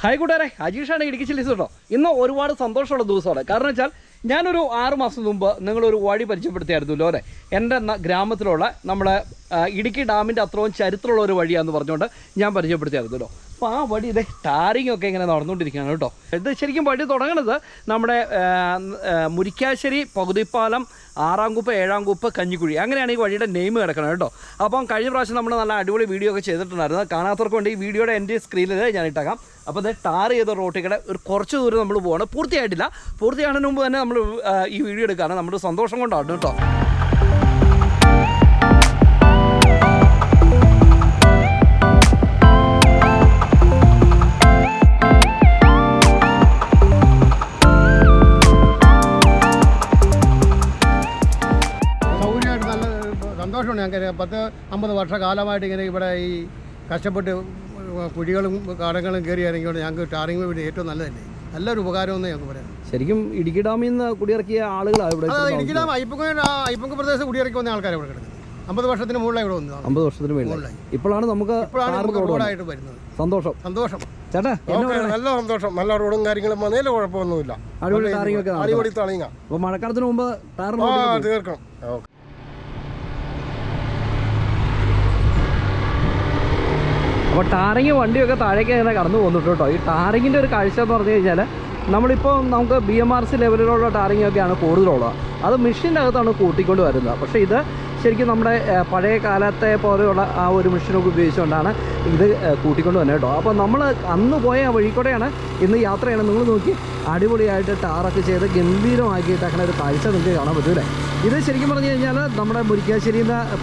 Hi കൂട്ടുകാരെ, അജീഷാണ് Idukki chillies കേട്ടോ. ഇന്ന് ഒരുപാട് സന്തോഷമുള്ള ദിവസമാണ്. കാരണം വെച്ചാൽ ഞാനൊരു 6 മാസം മുമ്പ് നിങ്ങളൊരു വഴി പരിചയപ്പെടുത്തിയായിരുന്നല്ലോ അല്ലേ. എൻ്റെ ഗ്രാമത്തിലുള്ള നമ്മുടെ ഇടുക്കി ഡാമിൻ്റെ അത്രയും ചരിത്രമുള്ള ഒരു വഴിയാണെന്ന് പറഞ്ഞുകൊണ്ട് ഞാൻ പരിചയപ്പെടുത്തിയായിരുന്നല്ലോ. അപ്പോൾ ആ വഴി ഇതേ ടാറിങ്ങൊക്കെ ഇങ്ങനെ നടന്നുകൊണ്ടിരിക്കുകയാണ് കേട്ടോ. ഇത് ശരിക്കും വഴി തുടങ്ങുന്നത് നമ്മുടെ മുരിക്കാശ്ശേരി പകുതിപ്പാലം 6-ാം കുപ്പ് 7-ാം കുപ്പ് കഞ്ഞിക്കുഴി, അങ്ങനെയാണ് ഈ വഴിയുടെ നെയിം കിടക്കുന്നത് കേട്ടോ. അപ്പം കഴിഞ്ഞ പ്രാവശ്യം നമ്മൾ നല്ല അടിപൊളി വീഡിയോ ഒക്കെ ചെയ്തിട്ടുണ്ടായിരുന്നു. കാണാത്തവർക്ക് വേണ്ടി ഈ വീഡിയോയുടെ എൻ്റെ സ്ക്രീനിൽ ഞാൻ ഇട്ടേക്കാം. അപ്പോൾ അത് ടാർ ചെയ്ത റോട്ടിൽ ഒരു കുറച്ച് ദൂരം നമ്മൾ പോകണം. പൂർത്തിയായിട്ടില്ല. പൂർത്തിയാകുന്നതിന് മുമ്പ് തന്നെ നമ്മൾ ഈ വീഡിയോ എടുക്കുകയാണ്. നമ്മുടെ സന്തോഷം കൊണ്ടാണ് കേട്ടോ. സന്തോഷമുണ്ട്. ഞങ്ങൾക്ക് 10-50 വർഷക്കാലമായിട്ട് ഇങ്ങനെ ഇവിടെ ഈ കഷ്ടപ്പെട്ട് കുഴികളും കാടങ്ങളും കയറി ഇറങ്ങിയോണ്ട് ഞങ്ങൾക്ക് ടാറിങ് വേണ്ടി ഏറ്റവും നല്ലതല്ലേ, നല്ലൊരു ഉപകാരമെന്ന് ഞങ്ങൾക്ക് പറയാം. ശരിക്കും ഇടുക്കി ഡാമിൽ നിന്ന് കുടിയിറക്കിയ ആളുകളാണ് ഇവിടെ. ഇടുക്കി ഡാം അയ്യപ്പങ്ക പ്രദേശത്ത് കുടിയിറക്കി വന്ന ആൾക്കാരെ ഇവിടെ കിടക്കുന്നത് 50 വർഷത്തിന് മുകളിലാണ് ഇവിടെ വന്നത്. 50 വർഷത്തിന് മുകളിലായി. ഇപ്പോഴാണ് നമുക്ക് റോഡായിട്ട് വരുന്നത്. സന്തോഷം ചേട്ടാ, നല്ല സന്തോഷം. നല്ല റോഡും കാര്യങ്ങളും വന്നതിൽ കുഴപ്പമൊന്നുമില്ല. അടിപൊളി ടാറിങ്. അപ്പോൾ മഴക്കാലത്തിന് മുമ്പ് തീർക്കണം. അപ്പോൾ ടാറിങ് വണ്ടിയൊക്കെ താഴേക്ക് അങ്ങനെ കടന്നു പോകുന്നുണ്ട് കേട്ടോ. ഈ ടാറിങ്ങിൻ്റെ ഒരു കാഴ്ച എന്ന് പറഞ്ഞു കഴിഞ്ഞാൽ നമ്മളിപ്പോൾ നമുക്ക് BMRC ലെവലിലുള്ള ടാറിങ്ങൊക്കെയാണ് കൂടുതലുള്ളത്. അത് മെഷീൻ്റെ അകത്താണ് കൂട്ടിക്കൊണ്ട് വരുന്നത്. പക്ഷേ ഇത് ശരിക്കും നമ്മുടെ പഴയ കാലത്തെ പോലെയുള്ള ആ ഒരു മെഷീനൊക്കെ ഉപയോഗിച്ചുകൊണ്ടാണ് ഇത് കൂട്ടിക്കൊണ്ട് വന്നത് കേട്ടോ. അപ്പോൾ നമ്മൾ അന്ന് പോയ വഴി കൂടെയാണ് ഇന്ന് യാത്രയാണ്. നിങ്ങൾ നോക്കി അടിപൊളിയായിട്ട് ടാറൊക്കെ ചെയ്ത് ഗംഭീരമാക്കിയിട്ട് അങ്ങനെ ഒരു കാഴ്ച നിങ്ങൾക്ക് കാണാൻ പറ്റൂലേ. ഇത് ശരിക്കും പറഞ്ഞു കഴിഞ്ഞാൽ നമ്മുടെ മുരിക്കാശ്ശേരിയിൽ നിന്ന്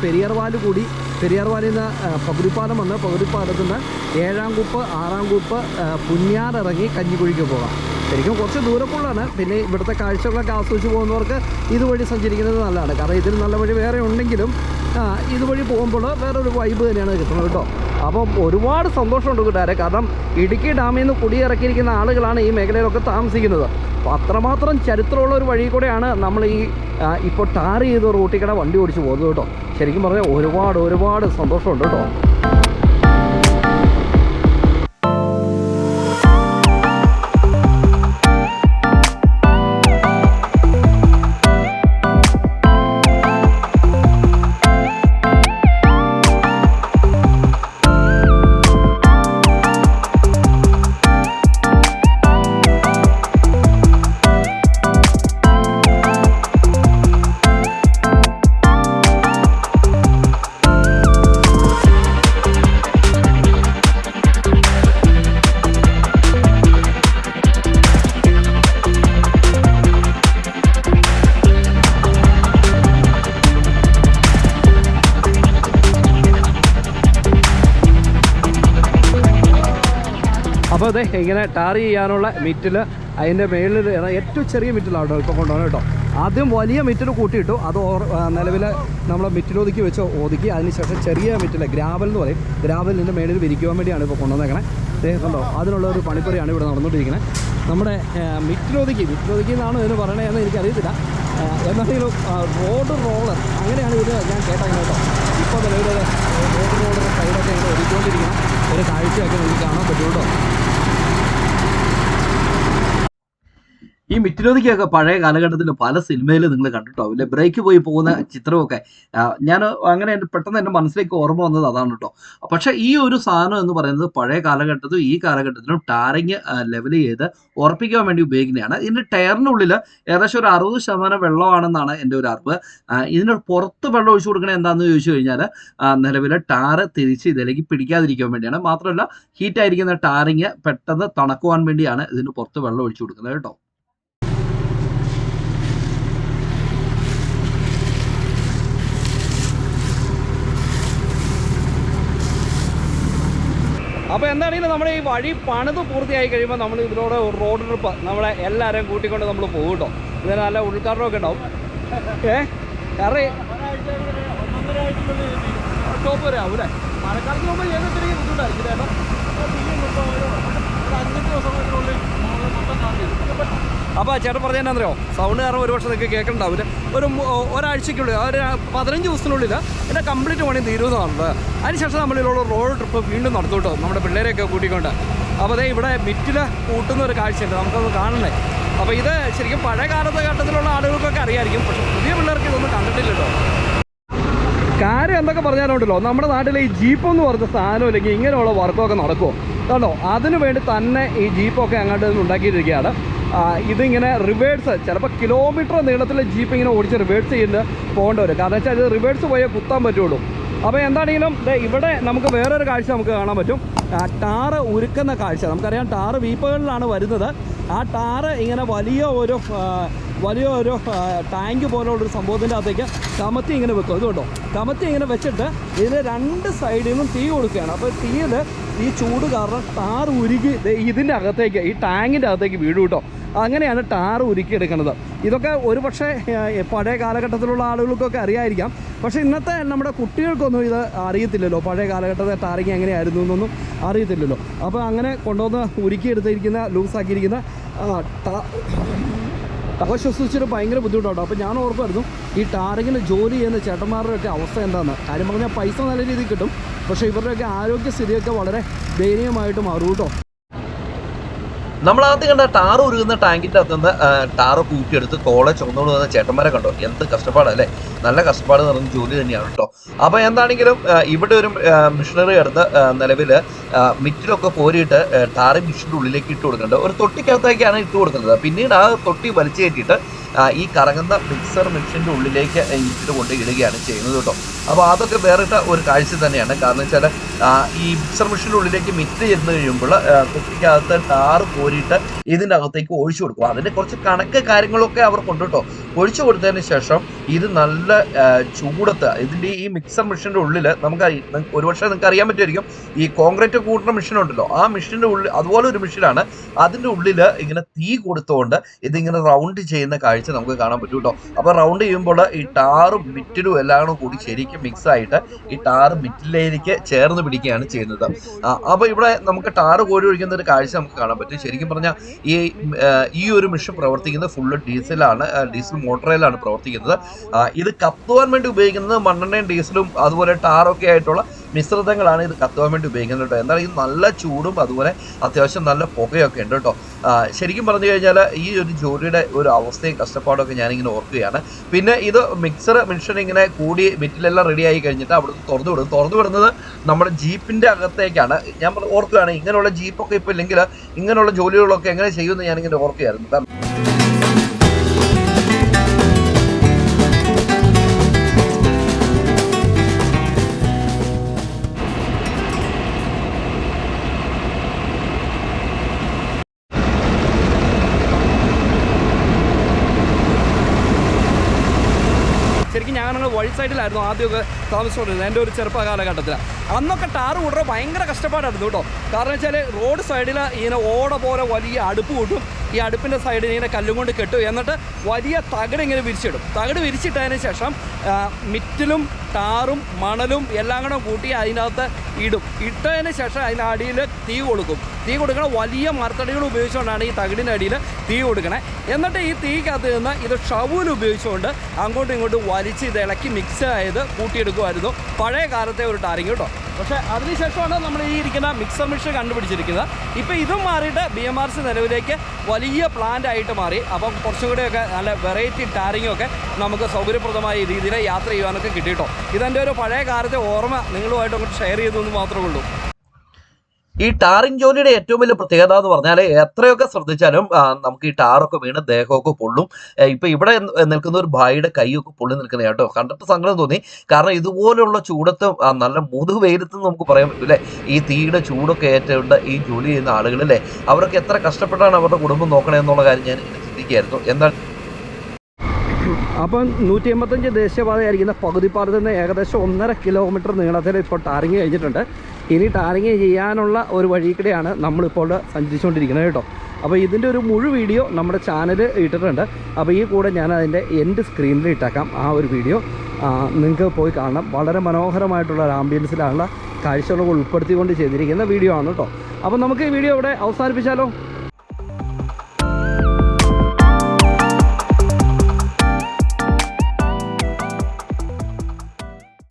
പെരിയാർവാലിൽ നിന്ന് പകുതിപ്പാലം വന്ന് പകുതിപ്പാലത്ത് നിന്ന് 7-ാം കുപ്പ് 6-ാം കുപ്പ് പുഞ്ഞാറിറങ്ങി കഞ്ഞിക്കുഴിക്ക് പോകാം. ശരിക്കും കുറച്ച് ദൂരക്കുള്ളതാണ്. പിന്നെ ഇവിടുത്തെ കാഴ്ചകളൊക്കെ ആസ്വദിച്ച് പോകുന്നവർക്ക് ഇതുവഴി സഞ്ചരിക്കുന്നത് നല്ലതാണ്. കാരണം ഇതിൽ നല്ല വഴി വേറെ ഉണ്ടെങ്കിലും ഇതുവഴി പോകുമ്പോൾ വേറൊരു വൈബ് തന്നെയാണ് കിട്ടുന്നത് കേട്ടോ. അപ്പം ഒരുപാട് സന്തോഷമുണ്ട് കൂട്ടുകാരെ. കാരണം ഇടുക്കി ഡാമിൽ നിന്ന് കുടിയിറക്കിയിരിക്കുന്ന ആളുകളാണ് ഈ മേഖലയിലൊക്കെ താമസിക്കുന്നത്. അപ്പോൾ അത്രമാത്രം ചരിത്രമുള്ള ഒരു വഴി കൂടെയാണ് നമ്മൾ ഈ ഇപ്പോൾ ടാർ ചെയ്ത റൂട്ടിൽ കൂടെ വണ്ടി ഓടിച്ച് പോകുന്നത് കേട്ടോ. ശരിക്കും പറഞ്ഞാൽ ഒരുപാട് സന്തോഷമുണ്ട് കേട്ടോ. അപ്പോൾ അതെ ഇങ്ങനെ ടാർ ചെയ്യാനുള്ള മിറ്റിൽ അതിൻ്റെ മേളിൽ ഏറ്റവും ചെറിയ മിറ്റിലാണ് ഇപ്പോൾ കൊണ്ടുപോകണം കേട്ടോ. ആദ്യം വലിയ മിറ്റിൽ കൂട്ടിയിട്ടു. അത് നിലവിൽ നമ്മൾ മിറ്റിലൊതുക്കി വെച്ച് ഒതുക്കി അതിനുശേഷം ചെറിയ മിറ്റിൽ ഗ്രാവൽ എന്ന് പറയും, ഗ്രാവലിൻ്റെ മേളിൽ വിരിക്കുവാൻ വേണ്ടിയാണ് ഇപ്പോൾ കൊണ്ടുവന്നേക്കണേ. കണ്ടോ, അതിനുള്ള ഒരു പണിപ്പുരയാണ് ഇവിടെ നടന്നുകൊണ്ടിരിക്കുന്നത്. നമ്മുടെ മിറ്റിലൊതുക്കി എന്നാണ് ഇതിന് പറയണതെന്ന് എനിക്കറിയത്തില്ല. എന്നാണെങ്കിലും റോളർ അങ്ങനെയാണ് ഇത് ഞാൻ കേട്ടങ്ങനെ കേട്ടോ. ഇപ്പോൾ നിലവിൽ റോളർ സൈഡൊക്കെ ഇങ്ങനെ ഒതുക്കിക്കൊണ്ടിരിക്കണം. ഒരു കാഴ്ചയൊക്കെ നമുക്ക് കാണാൻ പറ്റും കേട്ടോ. ഈ മിറ്റിലൊതുക്കിയൊക്കെ പഴയ കാലഘട്ടത്തിൽ പല സിനിമയിൽ നിങ്ങൾ കണ്ടിട്ടോ അല്ലെ, ബ്രേക്ക് പോയി പോകുന്ന ചിത്രമൊക്കെ. ഞാൻ അങ്ങനെ പെട്ടെന്ന് എൻ്റെ മനസ്സിലേക്ക് ഓർമ്മ വന്നത് അതാണ് കേട്ടോ. പക്ഷേ ഈ ഒരു സാധനം എന്ന് പറയുന്നത് പഴയ കാലഘട്ടത്തിലും ഈ കാലഘട്ടത്തിലും ടാറിങ് ലെവൽ ചെയ്ത് ഉറപ്പിക്കാൻ വേണ്ടി ഉപയോഗിക്കുന്നതാണ്. ഇതിൻ്റെ ടയറിനുള്ളിൽ ഏകദേശം ഒരു 60% വെള്ളമാണെന്നാണ് എൻ്റെ ഒരു അറിവ്. ഇതിന് പുറത്ത് വെള്ളം ഒഴിച്ചു കൊടുക്കണത് എന്താണെന്ന് ചോദിച്ചു കഴിഞ്ഞാൽ നിലവിൽ ടാറ് തിരിച്ച് ഇതിലേക്ക് പിടിക്കാതിരിക്കാൻ വേണ്ടിയാണ്. മാത്രമല്ല ഹീറ്റായിരിക്കുന്ന ടാറിങ് പെട്ടെന്ന് തണുക്കുവാൻ വേണ്ടിയാണ് ഇതിന് പുറത്ത് വെള്ളം ഒഴിച്ചു കൊടുക്കുന്നത് കേട്ടോ. അപ്പോൾ എന്താണെങ്കിലും നമ്മുടെ ഈ വഴി പണിത് പൂർത്തിയായി കഴിയുമ്പോൾ നമ്മൾ ഇതിലൂടെ ഒരു റോഡ് ട്രിപ്പ് നമ്മളെ എല്ലാവരെയും കൂട്ടിക്കൊണ്ട് നമ്മൾ പോകും കേട്ടോ. ഇതിന് നല്ല ഉദ്ഘാടനമൊക്കെ ഉണ്ടാവും. കാരണം ഒക്ടോബർ വരെ ആവും അല്ലേ. മഴക്കാലത്ത് പോകുമ്പോൾ ഏതൊക്കെ ബുദ്ധിമുട്ടായിരിക്കും ചേട്ടാ. 5 ദിവസത്തിനുള്ളിൽ അപ്പോൾ ചേട്ടൻ പറഞ്ഞാൽ എന്നാന്നറിയോ, സൗണ്ട് കാരണം ഒരു പക്ഷേ നിങ്ങൾക്ക് കേൾക്കണ്ടാവില്ല. ഒരാഴ്ചയ്ക്കുള്ളിൽ 15 ദിവസത്തിനുള്ളിൽ എൻ്റെ കംപ്ലീറ്റ് പണി തീരുന്നതാണല്ലോ. അതിനുശേഷം നമ്മളിലുള്ള റോഡ് ട്രിപ്പ് വീണ്ടും നടത്തും കേട്ടോ, നമ്മുടെ പിള്ളേരെയൊക്കെ കൂട്ടിക്കൊണ്ട്. അപ്പോൾ അതേ ഇവിടെ മിറ്റിൽ കൂട്ടുന്ന ഒരു കാഴ്ചയുണ്ട്, നമുക്കത് കാണണേ. അപ്പോൾ ഇത് ശരിക്കും പഴയ കാലത്തെ ഘട്ടത്തിലുള്ള ആളുകൾക്കൊക്കെ അറിയായിരിക്കും, പക്ഷേ പുതിയ പിള്ളേർക്ക് ഇതൊന്നും കണ്ടിട്ടില്ലല്ലോ. കാര്യം എന്തൊക്കെ പറഞ്ഞാലുണ്ടല്ലോ, നമ്മുടെ നാട്ടിലെ ഈ ജീപ്പ് എന്ന് പറഞ്ഞ സാധനം ഇല്ലെങ്കിൽ ഇങ്ങനെയുള്ള വർക്കൊക്കെ നടക്കുമോ കണ്ടോ. അതിനു വേണ്ടി തന്നെ ഈ ജീപ്പൊക്കെ അങ്ങോട്ട് ഉണ്ടാക്കിയിരിക്കുകയാണ്. ഇതിങ്ങനെ റിവേഴ്സ്, ചിലപ്പോൾ കിലോമീറ്റർ നീളത്തിലെ ജീപ്പ് ഇങ്ങനെ ഓടിച്ച് റിവേഴ്സ് ചെയ്ത് പോകേണ്ടി വരും. കാരണം വെച്ചാൽ ഇത് റിവേഴ്സ് പോയാൽ കുത്താൻ പറ്റുള്ളൂ. അപ്പോൾ എന്താണെങ്കിലും ഇവിടെ നമുക്ക് വേറൊരു കാഴ്ച നമുക്ക് കാണാൻ പറ്റും. ടാറ് ഉരുക്കുന്ന കാഴ്ച. നമുക്കറിയാം ടാറ് വീപ്പുകളിലാണ് വരുന്നത്. ആ ടാറ് ഇങ്ങനെ വലിയ ഒരു ടാങ്ക് പോലുള്ളൊരു സംഭവത്തിൻ്റെ അകത്തേക്ക് കമത്തി ഇങ്ങനെ വെക്കും. അതുകൊണ്ടോ കമത്തി ഇങ്ങനെ വെച്ചിട്ട് ഇതിന് 2 സൈഡിൽ നിന്നും തീ കൊടുക്കുകയാണ്. അപ്പോൾ തീയിൽ ഈ ചൂട് കാരണം ടാറ് ഉരുകി ഇതിൻ്റെ അകത്തേക്ക്, ഈ ടാങ്കിൻ്റെ അകത്തേക്ക് വീഴും കേട്ടോ. അങ്ങനെയാണ് ടാറ് ഉരുക്കിയെടുക്കുന്നത്. ഇതൊക്കെ ഒരു പക്ഷേ പഴയ കാലഘട്ടത്തിലുള്ള ആളുകൾക്കൊക്കെ അറിയായിരിക്കാം, പക്ഷേ ഇന്നത്തെ നമ്മുടെ കുട്ടികൾക്കൊന്നും ഇത് അറിയത്തില്ലല്ലോ. പഴയ കാലഘട്ടത്തെ ടാറിങ് എങ്ങനെയായിരുന്നു എന്നൊന്നും അറിയത്തില്ലല്ലോ. അപ്പോൾ അങ്ങനെ കൊണ്ടുവന്ന് ഉരുക്കിയെടുത്തിരിക്കുന്ന, ലൂസാക്കിയിരിക്കുന്ന ശ്വസിച്ചിട്ട് ഭയങ്കര ബുദ്ധിമുട്ടുണ്ടോ. അപ്പോൾ ഞാൻ ഓർക്കുമായിരുന്നു ഈ ടാറിങ്ങിന് ജോലി ചെയ്യുന്ന ചേട്ടന്മാരുടെയൊക്കെ അവസ്ഥ എന്താണെന്ന്. കാര്യം പറഞ്ഞാൽ പൈസ നല്ല രീതിയിൽ കിട്ടും, പക്ഷേ ഇവരുടെയൊക്കെ ആരോഗ്യസ്ഥിതിയൊക്കെ വളരെ ദയനീയമായിട്ട് മാറും കേട്ടോ. നമ്മളാദ്യം കണ്ട ടാറ് ഉരുകുന്ന ടാങ്കിൻ്റെ അകത്ത് നിന്ന് ടാറ് കൂട്ടിയെടുത്ത് തോളെ ചുമന്നുകൊണ്ട് വന്ന ചേട്ടന്മാരെ കണ്ടോ. എന്ത് കഷ്ടപ്പാടല്ലേ, നല്ല കഷ്ടപ്പാട് നിറഞ്ഞ ജോലി തന്നെയാണ് കേട്ടോ. അപ്പോൾ എന്താണെങ്കിലും ഇവിടെ ഒരു മിഷനറി അടുത്ത് നിലവിൽ മിറ്റിലൊക്കെ കോരിയിട്ട് ടാറ് മിഷൻ്റെ ഉള്ളിലേക്ക് ഇട്ട് കൊടുക്കുന്നുണ്ട്. ഒരു തൊട്ടിക്കകത്തേക്കാണ് ഇട്ട് കൊടുക്കുന്നത്. പിന്നീട് ആ തൊട്ടി വലിച്ചു കയറ്റിയിട്ട് ഈ കറങ്ങുന്ന മിക്സർ മെഷീൻ്റെ ഉള്ളിലേക്ക് ഇട്ട് കൊണ്ട് ഇടുകയാണ് ചെയ്യുന്നത് കേട്ടോ. അപ്പോൾ അതൊക്കെ വേറിട്ട ഒരു കാഴ്ച തന്നെയാണ്. കാരണം വെച്ചാൽ ഈ മിക്സർ മെഷീൻ്റെ ഉള്ളിലേക്ക് മിറ്റ് ചെന്ന് കഴിയുമ്പോൾ തൊട്ടിക്കകത്ത് ടാറ് കോരിയിട്ട് ഇതിൻ്റെ അകത്തേക്ക് ഒഴിച്ചു കൊടുക്കും. അതിൻ്റെ കുറച്ച് കണക്ക് കാര്യങ്ങളൊക്കെ അവർ കൊണ്ടുട്ടോ. ഒഴിച്ചു കൊടുത്തതിന് ശേഷം ഇത് നല്ല ചൂടത്ത് ഇതിൻ്റെ ഈ മിക്സർ മെഷീൻ്റെ ഉള്ളിൽ നമുക്ക് ഒരുപക്ഷെ നിങ്ങൾക്ക് അറിയാൻ പറ്റുമായിരിക്കും, ഈ കോൺക്രീറ്റ് കൂട്ടുന്ന മെഷീൻ ഉണ്ടല്ലോ, ആ മെഷീൻ്റെ ഉള്ളിൽ അതുപോലെ ഒരു മെഷീനാണ്. അതിൻ്റെ ഉള്ളിൽ ഇങ്ങനെ തീ കൊടുത്തുകൊണ്ട് ഇതിങ്ങനെ റൗണ്ട് ചെയ്യുന്ന കാഴ്ച നമുക്ക് കാണാൻ പറ്റും കേട്ടോ. അപ്പോൾ റൗണ്ട് ചെയ്യുമ്പോൾ ഈ ടാറും മിറ്റിലും എല്ലാം കൂടി ശരിക്കും മിക്സ് ആയിട്ട് ഈ ടാറ് മിറ്റിലേക്ക് ചേർന്ന് പിടിക്കുകയാണ് ചെയ്യുന്നത്. അപ്പോൾ ഇവിടെ നമുക്ക് ടാറ് കോരി ഒഴിക്കുന്ന ഒരു കാഴ്ച നമുക്ക് കാണാൻ പറ്റും. ശരിക്കും പറഞ്ഞാൽ ഈ ഒരു മെഷീൻ പ്രവർത്തിക്കുന്നത് ഫുള്ള് ഡീസലാണ്, ഡീസൽ മോട്ടറിലാണ് പ്രവർത്തിക്കുന്നത്. ഇത് കത്തുവാൻ വേണ്ടി ഉപയോഗിക്കുന്നത് മണ്ണെണ്ണയും ഡീസലും അതുപോലെ ടാറൊക്കെ ആയിട്ടുള്ള മിശ്രിതങ്ങളാണ് ഇത് കത്തുവാൻ വേണ്ടി ഉപയോഗിക്കുന്നത് കേട്ടോ. എന്നാൽ ഇത് നല്ല ചൂടും അതുപോലെ അത്യാവശ്യം നല്ല പുകയൊക്കെ ഉണ്ട് കേട്ടോ. ശരിക്കും പറഞ്ഞു കഴിഞ്ഞാൽ ഈ ഒരു ജോലിയുടെ ഒരു അവസ്ഥയും കഷ്ടപ്പാടൊക്കെ ഞാനിങ്ങനെ ഓർക്കുകയാണ്. പിന്നെ ഇത് മിക്സർ മെഷീൻ ഇങ്ങനെ കൂടി മിറ്റിലെല്ലാം റെഡി ആയി കഴിഞ്ഞിട്ട് അവിടെ തുറന്നു വിടുന്നത് നമ്മുടെ ജീപ്പിൻ്റെ അകത്തേക്കാണ്. ഞാൻ ഓർക്കുകയാണ് ഇങ്ങനെയുള്ള ജീപ്പൊക്കെ ഇപ്പോൾ ഇല്ലെങ്കിൽ ഇങ്ങനെയുള്ള ജോലികളൊക്കെ എങ്ങനെ ചെയ്യുമെന്ന് ഞാനിങ്ങനെ ഓർക്കുകയായിരുന്നു. ശരിക്കും ഞങ്ങൾ വഴി സൈഡിലായിരുന്നു ആദ്യമൊക്കെ താമസിച്ചുകൊണ്ടിരുന്നത് എൻ്റെ ഒരു ചെറുപ്പ കാലഘട്ടത്തിൽ. അന്നൊക്കെ ടാറ് കൂട്ടുക ഭയങ്കര കഷ്ടപ്പാടായിരുന്നു കേട്ടോ. കാരണം വെച്ചാൽ റോഡ് സൈഡിൽ ഇങ്ങനെ ഓട പോലെ വലിയ അടുപ്പ് കൂട്ടും. ഈ അടുപ്പിൻ്റെ സൈഡിൽ ഇങ്ങനെ കല്ലും കൊണ്ട് കെട്ടും. എന്നിട്ട് വലിയ തകിട് ഇങ്ങനെ വിരിച്ചിടും. തകിട് വിരിച്ചിട്ടതിന് ശേഷം മിറ്റിലും ടാറും മണലും എല്ലാം കൂടെ കൂട്ടി അതിനകത്ത് ഇടും. ഇട്ടതിന് ശേഷം അതിൻ്റെ അടിയിൽ തീ കൊടുക്കണം. വലിയ മരത്തടികൾ ഉപയോഗിച്ചുകൊണ്ടാണ് ഈ തകിടിൻ്റെ അടിയിൽ തീ കൊടുക്കണേ. എന്നിട്ട് ഈ തീക്കകത്ത് നിന്ന് ഇത് ഷവൂൽ ഉപയോഗിച്ചുകൊണ്ട് അങ്ങോട്ടും ഇങ്ങോട്ടും വലിച്ച് ഇത് ഇളക്കി മിക്സ് ആയത് കൂട്ടിയെടുക്കുമായിരുന്നു പഴയ കാലത്തെ ഒരു ടാറിങ് കേട്ടോ. പക്ഷേ അതിനുശേഷമാണ് നമ്മൾ ഈ ഇരിക്കുന്ന മിക്സർ മെഷീൻ കണ്ടുപിടിച്ചിരിക്കുന്നത്. ഇപ്പോൾ ഇതും മാറിയിട്ട് BMRC നിലവിലേക്ക് വലിയ പ്ലാന്റ് ആയിട്ട് മാറി. അപ്പം കുറച്ചും കൂടെയൊക്കെ നല്ല വെറൈറ്റി ടാറിങ്ങൊക്കെ നമുക്ക് സൗകര്യപ്രദമായ രീതിയിൽ യാത്ര ചെയ്യാനൊക്കെ കിട്ടിയിട്ടോ. ഇതെൻ്റെ ഒരു പഴയ കാലത്തെ ഓർമ്മ നിങ്ങളുമായിട്ട് അങ്ങോട്ട് ഷെയർ ചെയ്തെന്ന് മാത്രമേ ഉള്ളൂ. ഈ ടാറിങ് ജോലിയുടെ ഏറ്റവും വലിയ പ്രത്യേകത എന്ന് പറഞ്ഞാൽ എത്രയൊക്കെ ശ്രദ്ധിച്ചാലും നമുക്ക് ഈ ടാറൊക്കെ വീണ് ദേഹമൊക്കെ പൊള്ളും. ഇപ്പം ഇവിടെ നിൽക്കുന്ന ഒരു ഭായിയുടെ കൈയൊക്കെ പൊള്ളി നിൽക്കുന്ന കേട്ടോ. കണ്ടിട്ട് സങ്കടം തോന്നി. കാരണം ഇതുപോലുള്ള ചൂടത്തും നല്ല മുതുക് വെയിലത്തും നമുക്ക് പറയാൻ പറ്റും അല്ലേ. ഈ തീയുടെ ചൂടൊക്കെ ഏറ്റുകൊണ്ട് ഈ ജോലി ചെയ്യുന്ന ആളുകളല്ലേ, അവരൊക്കെ എത്ര കഷ്ടപ്പെട്ടാണ് അവരുടെ കുടുംബം നോക്കണേ എന്നുള്ള കാര്യം ഞാൻ ചിന്തിക്കുകയായിരുന്നു. എന്നാൽ അപ്പം 185 ദേശീയപാതയായിരിക്കുന്ന പകുതിപ്പാതയിൽ നിന്ന് ഏകദേശം 1.5 കിലോമീറ്റർ നീളത്തിൽ ഇപ്പോൾ ടാറിങ് കഴിഞ്ഞിട്ടുണ്ട്. ഇനി ടാറിങ് ചെയ്യാനുള്ള ഒരു വഴിക്കിടെയാണ് നമ്മളിപ്പോൾ സഞ്ചരിച്ചുകൊണ്ടിരിക്കുന്നത് കേട്ടോ. അപ്പോൾ ഇതിൻ്റെ ഒരു മുഴു വീഡിയോ നമ്മുടെ ചാനൽ ഇട്ടിട്ടുണ്ട്. അപ്പോൾ ഈ കൂടെ ഞാൻ അതിൻ്റെ എൻഡ് സ്ക്രീനിൽ ഇട്ടേക്കാം. ആ ഒരു വീഡിയോ നിങ്ങൾക്ക് പോയി കാണണം. വളരെ മനോഹരമായിട്ടുള്ള ഒരു ആംബിയൻസിലുള്ള കാഴ്ചകൾ ഉൾപ്പെടുത്തിക്കൊണ്ട് ചെയ്തിരിക്കുന്ന വീഡിയോ ആണ് കേട്ടോ. അപ്പോൾ നമുക്ക് ഈ വീഡിയോ ഇവിടെ അവസാനിപ്പിച്ചാലോ.